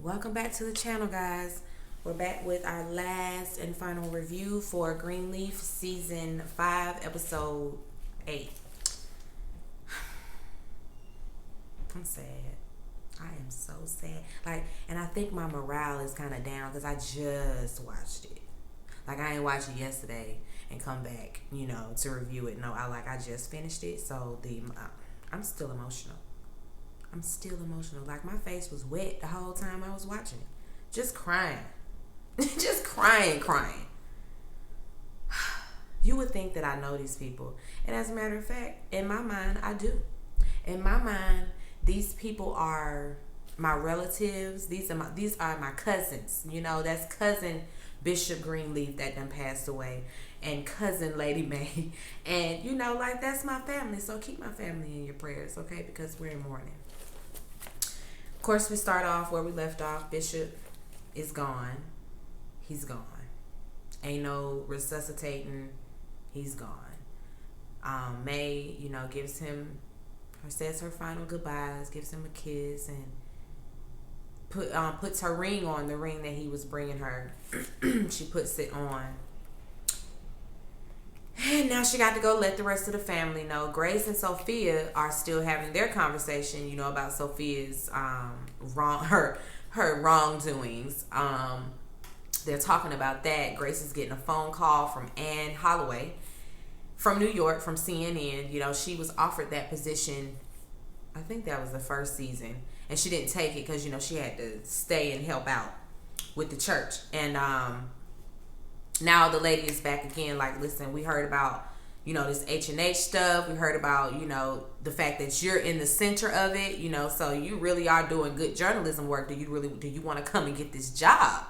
Welcome back to the channel, guys. We're back with our last and final review for Greenleaf Season 5, Episode 8. I'm sad. I am so sad. And I think my morale is kind of down because I just watched it. I ain't watch it yesterday and come back, to review it. No, I just finished it, so I'm still emotional. I'm still emotional. My face was wet the whole time I was watching it. Just crying. Just crying. You would think that I know these people. And as a matter of fact, in my mind, I do. In my mind, these people are my relatives. These are my cousins. That's cousin Bishop Greenleaf that done passed away. And cousin Lady May. And, that's my family. So keep my family in your prayers, okay? Because we're in mourning. Of course, we start off where we left off. Bishop is gone. He's gone. Ain't no resuscitating. He's gone. May, says her final goodbyes, gives him a kiss, and puts her ring on, the ring that he was bringing her. She puts it on. And now she got to go let the rest of the family know. Grace and Sophia are still having their conversation, about Sophia's her wrongdoings. They're talking about that. Grace is getting a phone call from Anne Holloway from New York, from CNN. She was offered that position, I think that was the first season, and she didn't take it because, she had to stay and help out with the church. And now the lady is back again. Listen, we heard about, this H&H stuff. We heard about, the fact that you're in the center of it, so you really are doing good journalism work. Do you want to come and get this job?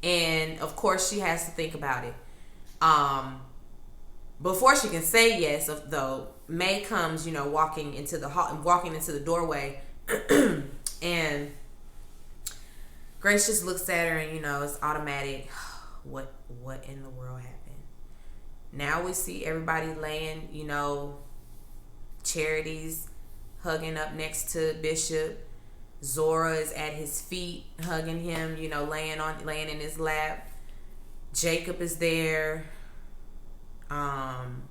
And of course she has to think about it. Before she can say yes, though, May comes, walking into the doorway, and Grace just looks at her and, it's automatic. What in the world happened? Now we see everybody laying, Charity's hugging up next to Bishop. Zora is at his feet, hugging him, laying in his lap. Jacob is there. And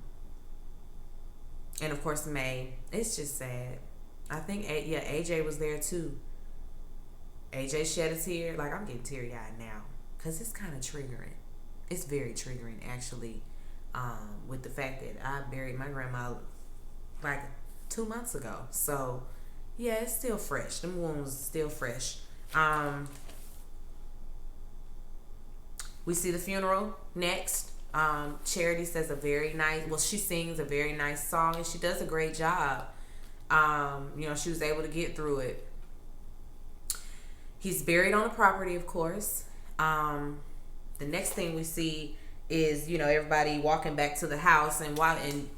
of course May. It's just sad. I think AJ was there too. AJ shed a tear. I'm getting teary-eyed now. Because it's kind of triggering. It's very triggering, actually, with the fact that I buried my grandma 2 months ago. So, yeah, it's still fresh. Them wounds still fresh. We see the funeral next. Charity says she sings a very nice song, and she does a great job. She was able to get through it. He's buried on the property, of course. The next thing we see is, everybody walking back to the house, and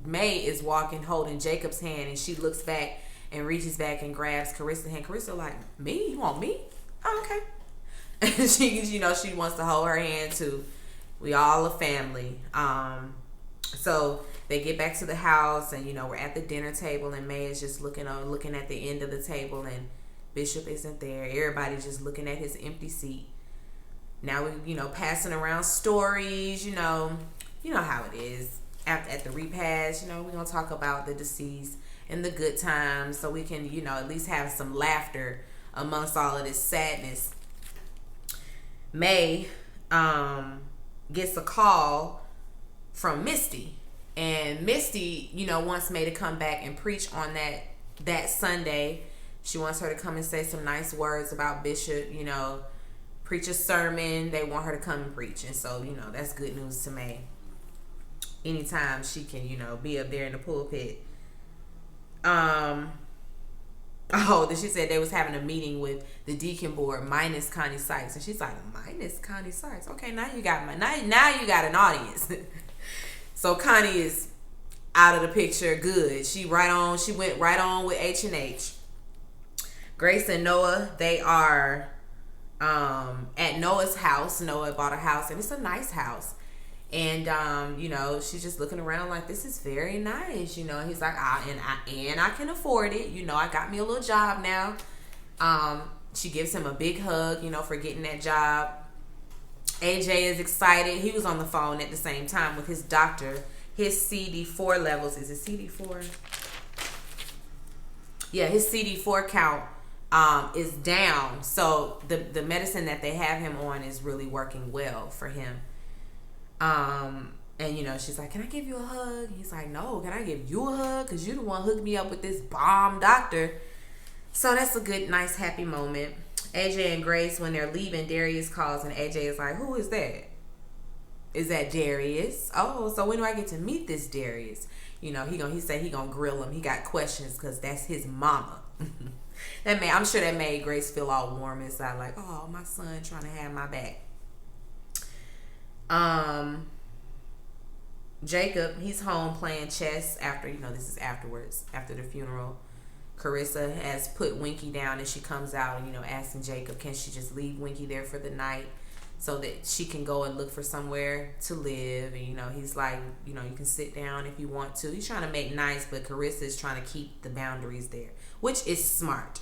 May is walking, holding Jacob's hand, and she looks back and reaches back and grabs Carissa's hand. Carissa me? You want me? Oh, okay. And she wants to hold her hand too. We all a family. So they get back to the house, and we're at the dinner table, and May is just looking at the end of the table, and Bishop isn't there. Everybody's just looking at his empty seat. Now we, passing around stories, you know how it is. At the repast, we're going to talk about the deceased and the good times so we can, at least have some laughter amongst all of this sadness. May gets a call from Misty. And Misty, wants May to come back and preach on that Sunday. She wants her to come and say some nice words about Bishop, preach a sermon. They want her to come and preach. And so, that's good news to May. Anytime she can, be up there in the pulpit. Then she said they was having a meeting with the deacon board minus Connie Sykes. And she's like, minus Connie Sykes? Okay, now you got now you got an audience. So Connie is out of the picture good. She went right on with H&H. Grace and Noah, they are at Noah's house. Noah bought a house, and it's a nice house. And she's just looking around like, this is very nice. He's like, I can afford it. I got me a little job now. She gives him a big hug, for getting that job. AJ is excited. He was on the phone at the same time with his doctor. His CD4 levels, is it CD4? Yeah, his CD4 count is down. So the medicine that they have him on is really working well for him. And she's like, can I give you a hug? He's like, no, can I give you a hug? Because you the one hooked me up with this bomb doctor. So that's a good, nice, happy moment. AJ and Grace, when they're leaving, Darius calls and AJ is like, who is that? Is that Darius? Oh, so when do I get to meet this Darius? He said he gonna grill him. He got questions because that's his mama. I'm sure that made Grace feel all warm inside, like, oh, my son trying to have my back. Jacob, he's home playing chess after, this is afterwards, after the funeral. Carissa has put Winky down and she comes out and, asking Jacob, can she just leave Winky there for the night so that she can go and look for somewhere to live? And, he's like, you can sit down if you want to. He's trying to make nice, but Carissa is trying to keep the boundaries there, which is smart.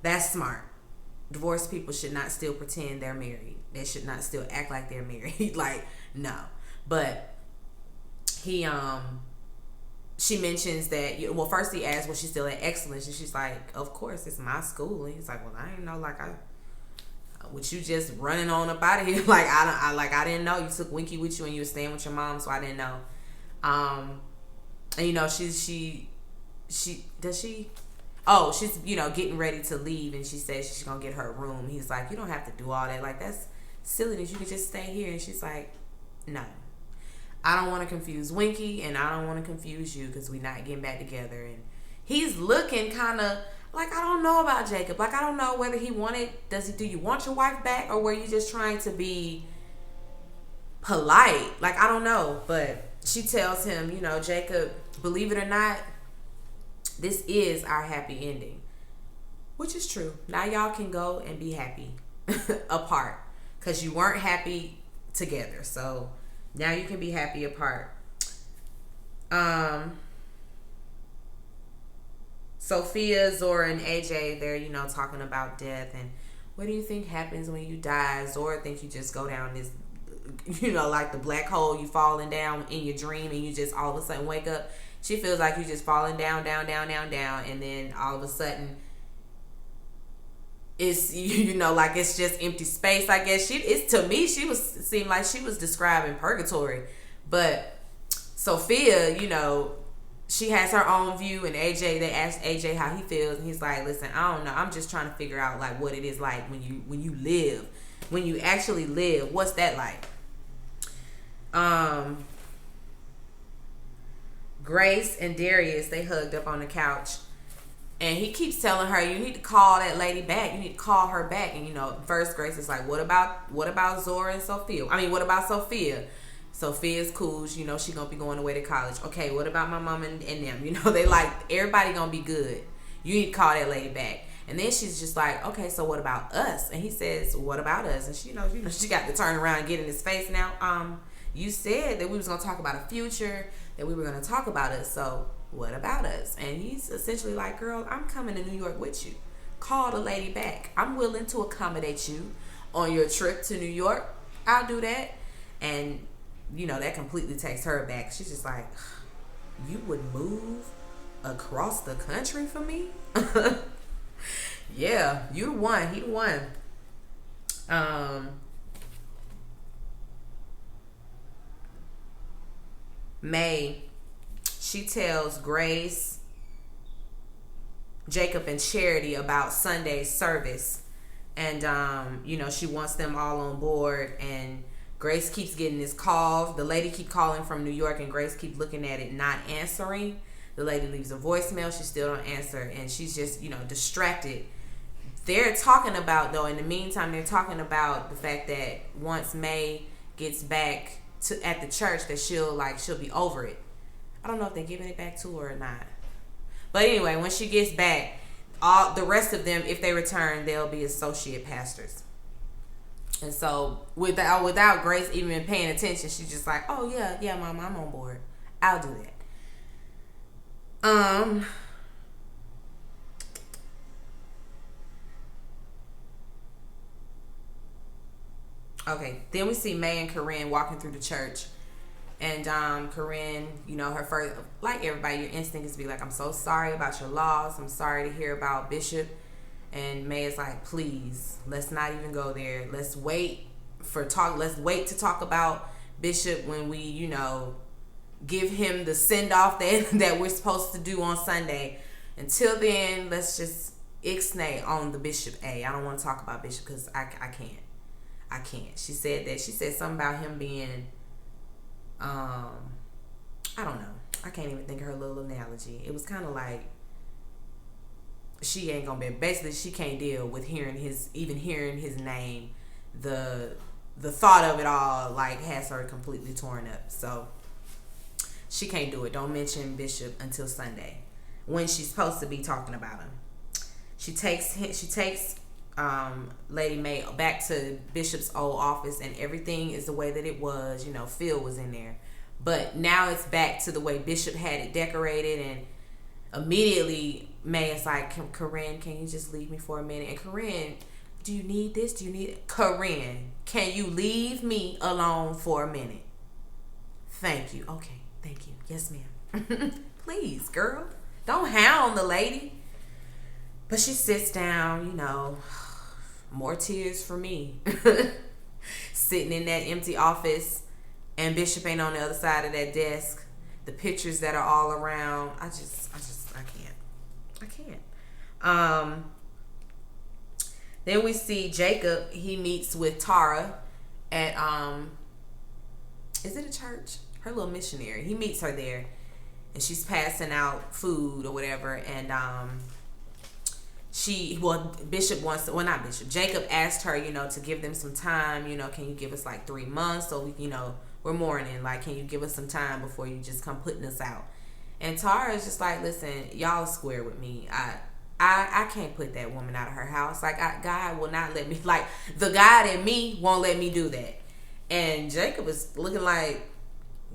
That's smart. Divorced people should not still pretend they're married. They should not still act like they're married. Like, no. But she mentions that, first he asks, she's still at Excellence, and she's like, of course, it's my school. And he's like, well, I didn't know, with you just running on up out of here, I didn't know you took Winky with you and you were staying with your mom, so I didn't know. And she's getting ready to leave, and she says she's gonna get her room. He's like, you don't have to do all that, like, that's silliness, you could just stay here. And she's like, no, I don't want to confuse Winky, and I don't want to confuse you because we're not getting back together. And he's looking kind of like, I don't know about Jacob. Like, I don't know whether he wanted, do you want your wife back, or were you just trying to be polite? Like, I don't know. But she tells him, Jacob, believe it or not, this is our happy ending. Which is true. Now y'all can go and be happy apart because you weren't happy together. So now you can be happy apart. Sophia, Zora, and AJ, they're, talking about death and what do you think happens when you die? Zora thinks you just go down this, like the black hole, you falling down in your dream and you just all of a sudden wake up. She feels like you just falling down, down, down, down, down, and then all of a sudden it's, like it's just empty space. I guess to me, seemed like she was describing purgatory. But Sophia, she has her own view, and they asked AJ how he feels, and he's like, listen, I don't know. I'm just trying to figure out like what it is like when you live. When you actually live, what's that like? Grace and Darius, they hugged up on the couch. And he keeps telling her, you need to call that lady back. You need to call her back. And, first Grace is like, what about Zora and Sophia? What about Sophia? Sophia's cool. She going to be going away to college. Okay, what about my mom and them? They like, everybody going to be good. You need to call that lady back. And then she's just like, okay, so what about us? And he says, what about us? And she she got to turn around and get in his face now. You said that we was going to talk about a future, that we were going to talk about us. So what about us? And he's essentially like, girl, I'm coming to New York with you. Call the lady back. I'm willing to accommodate you on your trip to New York. I'll do that. And, that completely takes her back. She's just like, you would move across the country for me? Yeah, you the one. He the one. May, she tells Grace, Jacob, and Charity about Sunday's service. And, she wants them all on board. And Grace keeps getting this call. The lady keep calling from New York, and Grace keep looking at it, not answering. The lady leaves a voicemail. She still don't answer. And she's just, distracted. They're talking about, though, in the meantime, they're talking about the fact that once May gets back at the church, that she'll be over it. I don't know if they're giving it back to her or not. But anyway, when she gets back, all the rest of them, if they return, they'll be associate pastors. And so without Grace even paying attention, she's just like, oh yeah, Mama, I'm on board. I'll do that. Okay, then we see May and Corinne walking through the church. And Corinne, her first, like everybody, your instinct is to be like, I'm so sorry about your loss. I'm sorry to hear about Bishop. And May is like, please, let's not even go there. Let's wait to talk about Bishop when we, give him the send-off that we're supposed to do on Sunday. Until then, let's just ixnay on the Bishop A. I don't want to talk about Bishop because I can't. She said something about him being, I don't know. I can't even think of her little analogy. It was kind of like, she ain't gonna be, basically she can't deal with hearing his name. The thought of it all like has her completely torn up. So she can't do it. Don't mention Bishop until Sunday when she's supposed to be talking about him. She takes Lady May back to Bishop's old office, and everything is the way that it was. Phil was in there, but now it's back to the way Bishop had it decorated. And immediately May is like, Corinne, can you just leave me for a minute? And Corinne, do you need this? Do you need it? Corinne, can you leave me alone for a minute? Thank you. Okay, thank you. Yes, ma'am. Please, girl, don't hound the lady. But she sits down, more tears for me. Sitting in that empty office, and Bishop ain't on the other side of that desk. The pictures that are all around, I can't. Then we see Jacob. He meets with Tara at is it a church? Her little missionary. He meets her there, and she's passing out food or whatever. And Jacob asked her, to give them some time. Can you give us like 3 months so we, we're mourning. Like, can you give us some time before you just come putting us out? And Tara is just like, listen, y'all square with me. I can't put that woman out of her house. Like, God will not let me. Like, the God in me won't let me do that. And Jacob is looking like,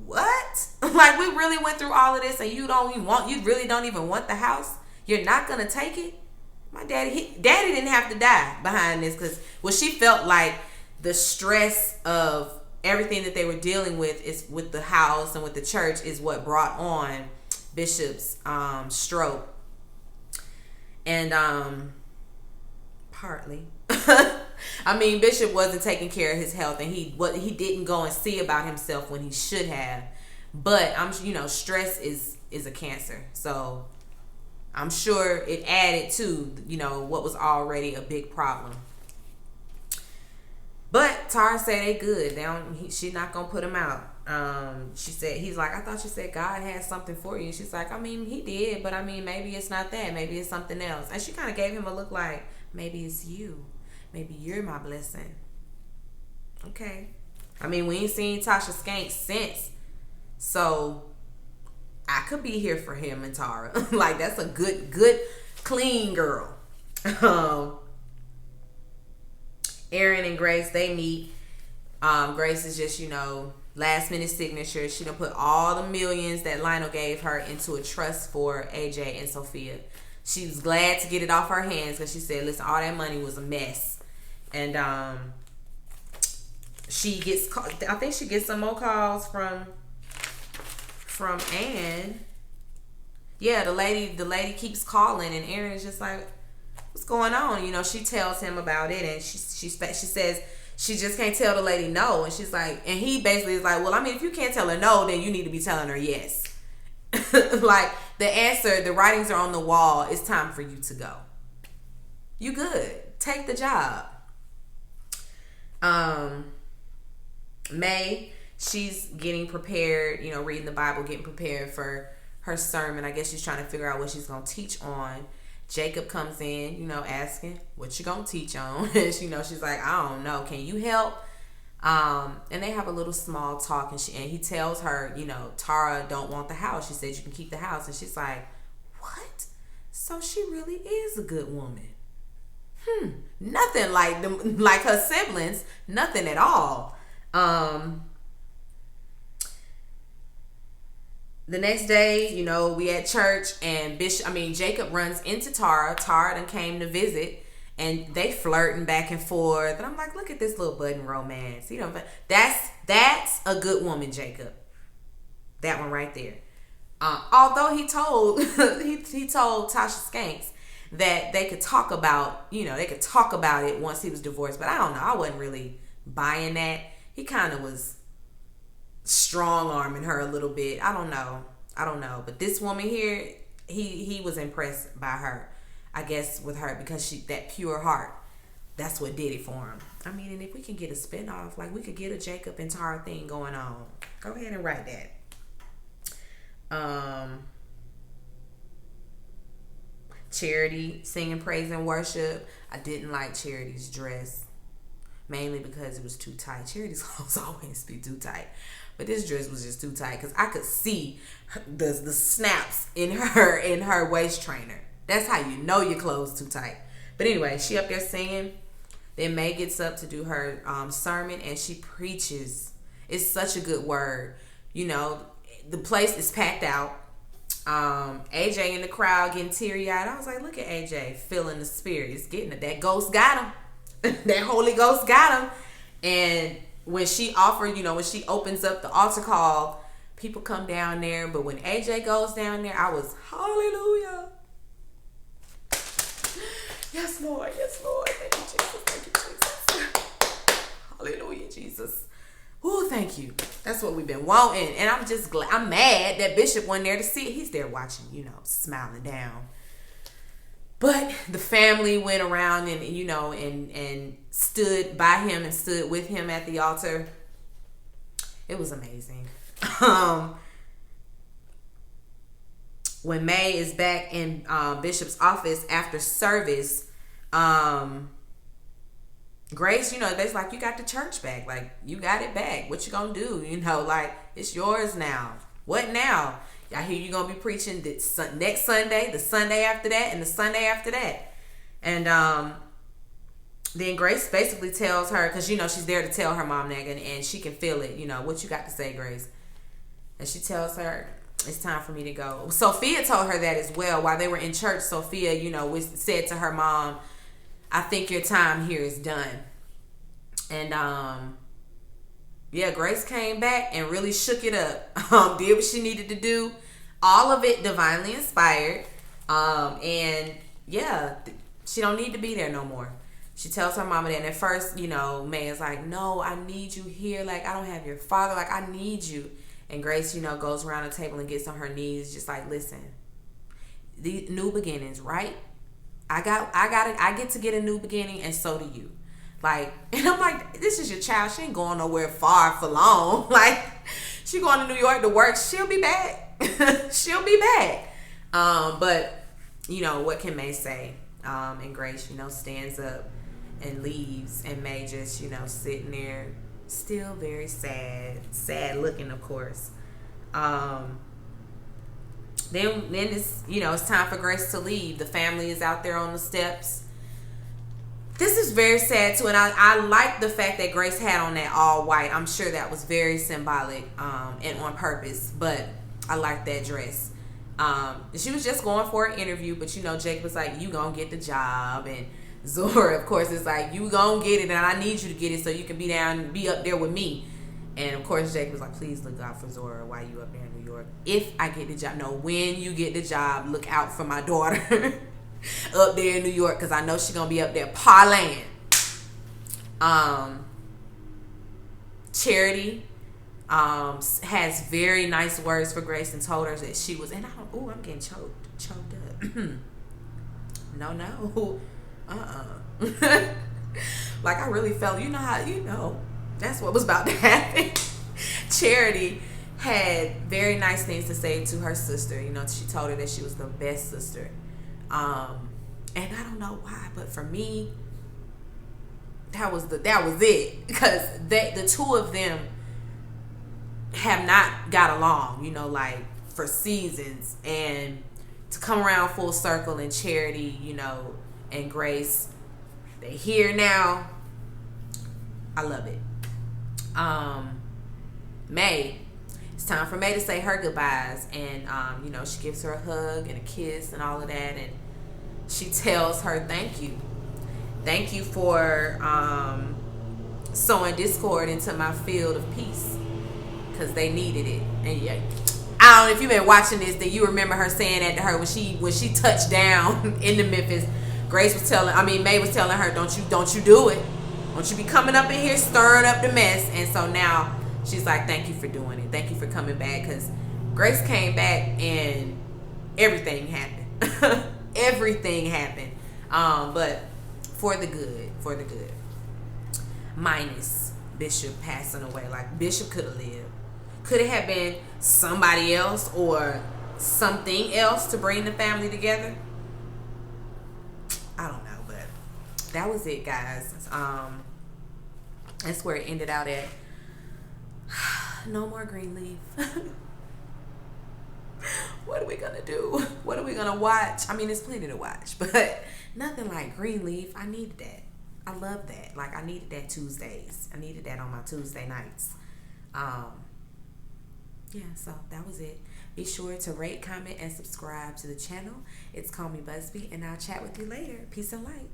what? Like, we really went through all of this, and you really don't even want the house? You're not gonna take it? My daddy didn't have to die behind this, because she felt like the stress of everything that they were dealing with is with the house and with the church is what brought on Bishop's stroke. And partly I mean, Bishop wasn't taking care of his health, and he didn't go and see about himself when he should have. But stress is a cancer, so I'm sure it added to what was already a big problem. But Tara said they good. She's not gonna put him out. He's like, I thought you said God had something for you. She's like, I mean, he did, but I mean, maybe it's not that. Maybe it's something else. And she kind of gave him a look like, maybe it's you. Maybe you're my blessing. Okay. I mean, we ain't seen Tasha Skank since. So I could be here for him and Tara. Like, that's a good, clean girl. Aaron and Grace, they meet. Grace is just, last minute signature. She done put all the millions that Lionel gave her into a trust for AJ and Sophia. She was glad to get it off her hands, because she said, listen, all that money was a mess. And she gets, I think she gets some more calls from Ann. Yeah, the lady keeps calling, and Aaron is just like, what's going on? She tells him about it, and she says she just can't tell the lady no. And she's like, and he basically is like, well, I mean, if you can't tell her no, then you need to be telling her yes. Like, the answer, the writings are on the wall. It's time for you to go. You good. Take the job. May, she's getting prepared, reading the Bible, getting prepared for her sermon. I guess she's trying to figure out what she's going to teach on. Jacob comes in, asking, what you going to teach on? And she's like, I don't know. Can you help? And they have a little small talk, and he tells her, Tara don't want the house. She said, you can keep the house. And she's like, what? So she really is a good woman. Nothing like her siblings. Nothing at all. The next day, we at church, and Jacob runs into Tara. Tara done came to visit, and they flirting back and forth. And I'm like, look at this little budding romance. That's a good woman, Jacob. That one right there. Although he told he told Tasha Skanks that they could talk about, it once he was divorced. But I don't know. I wasn't really buying that. He kind of was strong arming her a little bit. I don't know. But this woman here, he was impressed by her. I guess with her because that pure heart. That's what did it for him. I mean, and if we can get a spinoff, like we could get a Jacob and Tara thing going on. Go ahead and write that. Charity singing praise and worship. I didn't like Charity's dress, mainly because it was too tight. Charity's clothes always be too tight, but this dress was just too tight because I could see the snaps in her waist trainer. That's how you know your clothes too tight. But anyway, she up there singing. Then May gets up to do her sermon, and she preaches. It's such a good word. The place is packed out. AJ in the crowd getting teary-eyed. I was like, look at AJ feeling the spirit. It's getting it. That ghost got him. That Holy Ghost got him. And when she offered, when she opens up the altar call, people come down there. But when AJ goes down there, I was, hallelujah. Yes, Lord. Yes, Lord. Thank you, Jesus. Thank you, Jesus. Hallelujah, Jesus. Ooh, thank you. That's what we've been wanting. And I'm just glad. I'm mad that Bishop wasn't there to see it. He's there watching, smiling down. But the family went around and stood by him and stood with him at the altar. It was amazing. When May is back in Bishop's office after service, Grace, that's like, you got the church back. Like, you got it back. What you gonna do? Like, it's yours now. What now? I hear you gonna be preaching next Sunday, the Sunday after that, and the Sunday after that. And then Grace basically tells her, because, she's there to tell her mom that, and she can feel it. What you got to say, Grace? And she tells her, it's time for me to go. Sophia told her that as well. While they were in church, Sophia, said to her mom, I think your time here is done. And Grace came back and really shook it up. Did what she needed to do. All of it divinely inspired. She don't need to be there no more. She tells her mama that. And at first, May is like, no, I need you here. Like, I don't have your father. Like, I need you. And Grace, goes around the table and gets on her knees, just like, listen, the new beginnings, right? I get to get a new beginning, and so do you. Like, and I'm like, this is your child. She ain't going nowhere far for long. Like, she going to New York to work. She'll be back. She'll be back. But what can May say? And Grace, stands up and leaves, and May just, sitting there, still very sad looking, of course. Then it's, it's time for Grace to leave. The family is out there on the steps. This is very sad too, and I like the fact that Grace had on that all white. I'm sure that was very symbolic and on purpose, but I like that dress. She was just going for an interview, but Jake was like, you gonna get the job, and Zora, of course, is like, you gonna get it, and I need you to get it so you can be up there with me. And of course, Jake was like, please look out for Zora while you up there in New York. If I get the job, no, when you get the job, look out for my daughter up there in New York, because I know she's gonna be up there parlaying. Charity has very nice words for Grace and told her that she was, and I'm getting choked up. No. Like, I really felt, that's what was about to happen. Charity had very nice things to say to her sister. She told her that she was the best sister. And I don't know why, but for me, that was it. Because the two of them have not got along, like, for seasons. And to come around full circle, and Charity, and Grace, they here now. I love it. May, it's time for May to say her goodbyes, and she gives her a hug and a kiss and all of that, and she tells her thank you. Thank you for sowing discord into my field of peace, because they needed it. And yeah, I don't know if you've been watching this, that you remember her saying that to her when she touched down into Memphis. May was telling her, don't you do it. Don't you be coming up in here stirring up the mess. And so now she's like, thank you for doing it. Thank you for coming back, because Grace came back and everything happened. Everything happened. But for the good. Minus Bishop passing away. Like, Bishop could have lived. Could it have been somebody else or something else to bring the family together? I don't know, but that was it, guys. That's where it ended out at. No more Greenleaf. What are we gonna do? What are we gonna watch? I mean, there's plenty to watch, but nothing like Greenleaf. I needed that. I love that. Like, I needed that Tuesdays. I needed that on my Tuesday nights. Yeah, so that was it. Be sure to rate, comment, and subscribe to the channel. It's Call Me Busby, and I'll chat with you later. Peace and light.